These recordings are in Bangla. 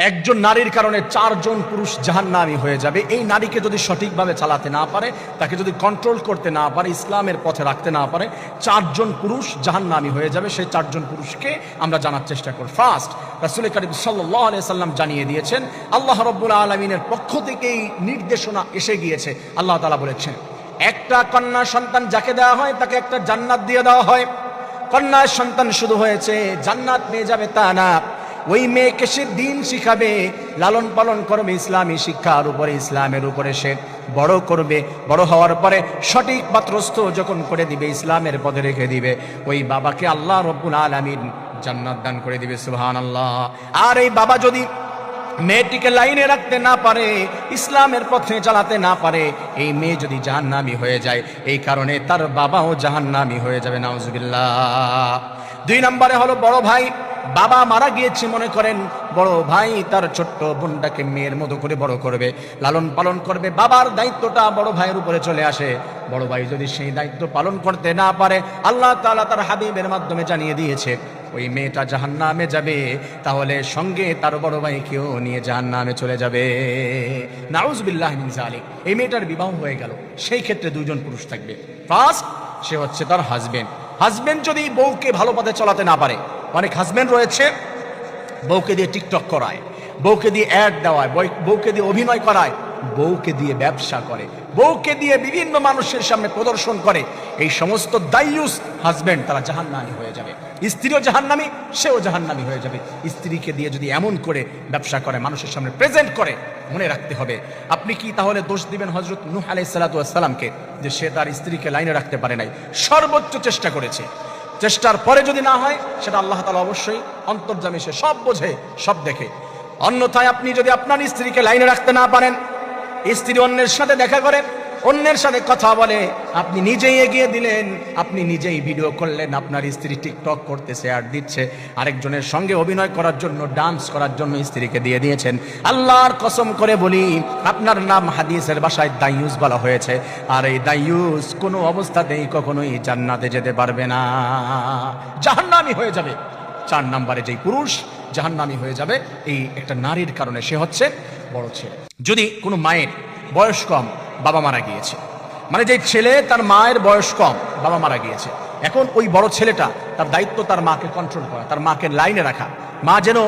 একজন নারীর কারণে 4 জন পুরুষ জাহান্নামী হয়ে যাবে। এই নারীকে যদি সঠিকভাবে চালাতে না পারে, তাকে যদি কন্ট্রোল করতে না পারে, ইসলামের পথে রাখতে না পারে, 4 জন পুরুষ জাহান্নামী হয়ে যাবে। সেই 4 জন পুরুষকে আমরা জানার চেষ্টা করি। ফার্স্ট, রাসূল করিম সাল্লাল্লাহু আলাইহি সাল্লাম জানিয়ে দিয়েছেন, আল্লাহ রাব্বুল আলামিনের পক্ষ থেকেই নির্দেশনা এসে গিয়েছে। আল্লাহ তাআলা বলেছেন, একটা কন্যা সন্তান যাকে দেওয়া হয় তাকে একটা জান্নাত দিয়ে দেওয়া হয়। কন্যা সন্তান শুধু হয়েছে জান্নাত পেয়ে যাবে তা না, ওই মেয়েকে সে দিন শিখাবে, লালন পালন করবে ইসলামী শিক্ষার উপরে, ইসলামের উপরে সে বড় করবে। বড় হওয়ার পরে সঠিক পাত্রস্থ যখন করে দিবে, ইসলামের পথে রেখে দিবে, ওই বাবাকে আল্লাহ রাব্বুল আলামিন জান্নাত দান করে দিবে। সুবহানাল্লাহ। আর এই বাবা যদি মেয়েটিকে লাইনে রাখতে না পারে, ইসলামের পথে চালাতে না পারে, এই মেয়ে যদি জাহান্নামী হয়ে যায়, এই কারণে তার বাবাও জাহান্নামী হয়ে যাবে। নাউজুবিল্লাহ। 2 নম্বরে হলো বড় ভাই। বাবা মারা গিয়েছে, মনে করেন বড় ভাই তার ছোট্ট বোনটাকে মেয়ের মতো করে বড় করবে, লালন পালন করবে। বাবার দায়িত্বটা বড় ভাইয়ের উপরে চলে আসে। বড় ভাই যদি সেই দায়িত্ব পালন করতে না পারে, আল্লাহ তাআলা তার হাবিবের মাধ্যমে জানিয়ে দিয়েছে ওই মেয়েটা জাহান্নামে যাবে, তাহলে সঙ্গে তার বড় ভাইকেও নিয়ে জাহান্নামে চলে যাবে। নাউজুবিল্লাহি মিন যালিক। এই মেয়েটার বিবাহ হয়ে গেল, সেই ক্ষেত্রে 2 জন পুরুষ থাকবে। ফার্স্ট, সে হচ্ছে তার হাজবেন্ড। হাজবেন্ড যদি বউকে ভালো পথে চালাতে না পারে, অনেক হাজবেন্ড রয়েছে বউকে দিয়ে টিকটক করায়, বউকে দিয়ে অ্যাড দেওয়ায়, বউকে দিয়ে অভিনয় করায়, বউকে দিয়ে ব্যবসা করে, বউকে দিয়ে বিভিন্ন মানুষের সামনে প্রদর্শন করে। এই সমস্ত দায়ুস হাজবেন্ড তারা জাহান্নামী হয়ে যাবে। স্ত্রীও জাহান্নামী, সেও জাহান্নামী হয়ে যাবে। স্ত্রীকে দিয়ে যদি এমন করে ব্যবসা করে, মানুষের সামনে প্রেজেন্ট করে, মনে রাখতে হবে। আপনি কি তাহলে দোষ দিবেন হযরত নূহ আলাইহিস সালাতু ওয়াস সালামকে যে সে তার স্ত্রীকে লাইনে রাখতে পারে নাই? সর্বোচ্চ চেষ্টা করেছে, চেষ্টার পরে যদি না হয়, সেটা আল্লাহ তাআলা অবশ্যই অন্তর্যামী, সে সব বোঝে, সব দেখে। অন্যথায় আপনি যদি আপনার স্ত্রীকে লাইনে রাখতে না পারেন, স্ত্রী অন্যের সাথে দেখা করে, অন্যের সাথে কথা বলে, আপনি নিজেই এগিয়ে দিলেন, আপনি নিজেই ভিডিও করলেন, আপনার স্ত্রী টিকটক করতেছে আর দিচ্ছে, আরেকজনের সঙ্গে অভিনয় করার জন্য, ডান্স করার জন্য স্ত্রীকে দিয়ে দিয়েছেন। আল্লাহর কসম করে বলি, আপনার নাম হাদিসের ভাষায় দায়ুস বলা হয়েছে। আর এই দায়ুস কোনো অবস্থাতেই কখনোই জান্নাতে যেতে পারবে না, জাহান্নামী হয়ে যাবে। 4 নম্বরে যেই পুরুষ জাহান্নামী হয়ে যাবে, এই একটা নারীর কারণে, সে হচ্ছে বড় ছেলে। যদি কোনো মায়ের বয়স কম, বাবা মারা গিয়েছে, মানে যে ছেলে তার মায়ের বয়স কম, বাবা মারা গিয়েছে, এখন ওই বড় ছেলেটা, তার দায়িত্ব তার মাকে কন্ট্রোল করা, তার মাকে লাইনে রাখা। মা যেন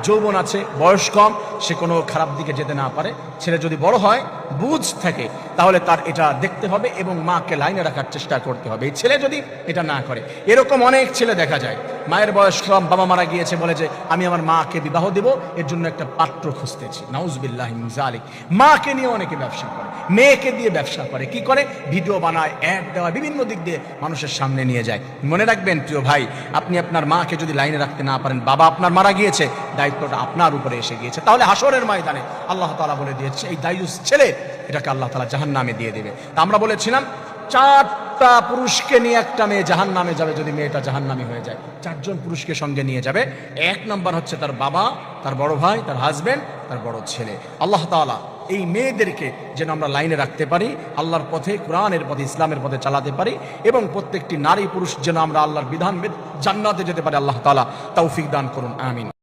যৌবন আছে, বয়স কম, সে কোনো খারাপ দিকে যেতে না পারে। ছেলে যদি বড় হয়, বুঝ থাকে, তাহলে তার এটা দেখতে হবে এবং মাকে লাইনে রাখার চেষ্টা করতে হবে। এই ছেলে যদি এটা না করে, এরকম অনেক ছেলে দেখা যায়, মায়ের বয়স কম, বাবা মারা গিয়েছে, বলে যে আমি আমার মাকে বিবাহ দেব, এর জন্য একটা পাত্র খুঁজতেছি। নাউজুবিল্লাহি মিন যালিক। মাকে নিয়ে অনেকে ব্যবসা করে, মেয়েকে দিয়ে ব্যবসা করে, কি করে? ভিডিও বানায়, অ্যাড দেওয়া, বিভিন্ন দিক দিয়ে মানুষের সামনে নিয়ে যায়। মনে রাখবেন প্রিয় ভাই, আপনি আপনার মাকে যদি লাইনে রাখতে না পারেন, বাবা আপনার মারা গিয়েছে, দায়িত্বটা আপনার উপরে এসে গিয়েছে, তাহলে হাসরের ময়দানে আল্লাহ তাআলা বলে দিয়েছে এই দায়ুস ছেলে, এটাকে আল্লাহ তাআলা জাহান্নামে দিয়ে দেবে। তা আমরা বলেছিলাম 4টা পুরুষকে নিয়ে একটা মেয়ে জাহান্নামে যাবে। যদি মেয়েটা জাহান্নামী হয়ে যায়, 4 জন পুরুষকে সঙ্গে নিয়ে যাবে। 1 নম্বর হচ্ছে তার বাবা, তার বড় ভাই, তার হাজবেন্ড, তার বড় ছেলে। আল্লাহ তাআলা এই মেয়েদেরকে যেন আমরা লাইনে রাখতে পারি, আল্লাহর পথে, কোরআনের পথে, ইসলামের পথে চালাতে পারি, এবং প্রত্যেকটি নারী পুরুষ যেন আমরা আল্লাহর বিধান জান্নাতে যেতে পারি। আল্লাহ তাআলা তৌফিক দান করুন, আমিন।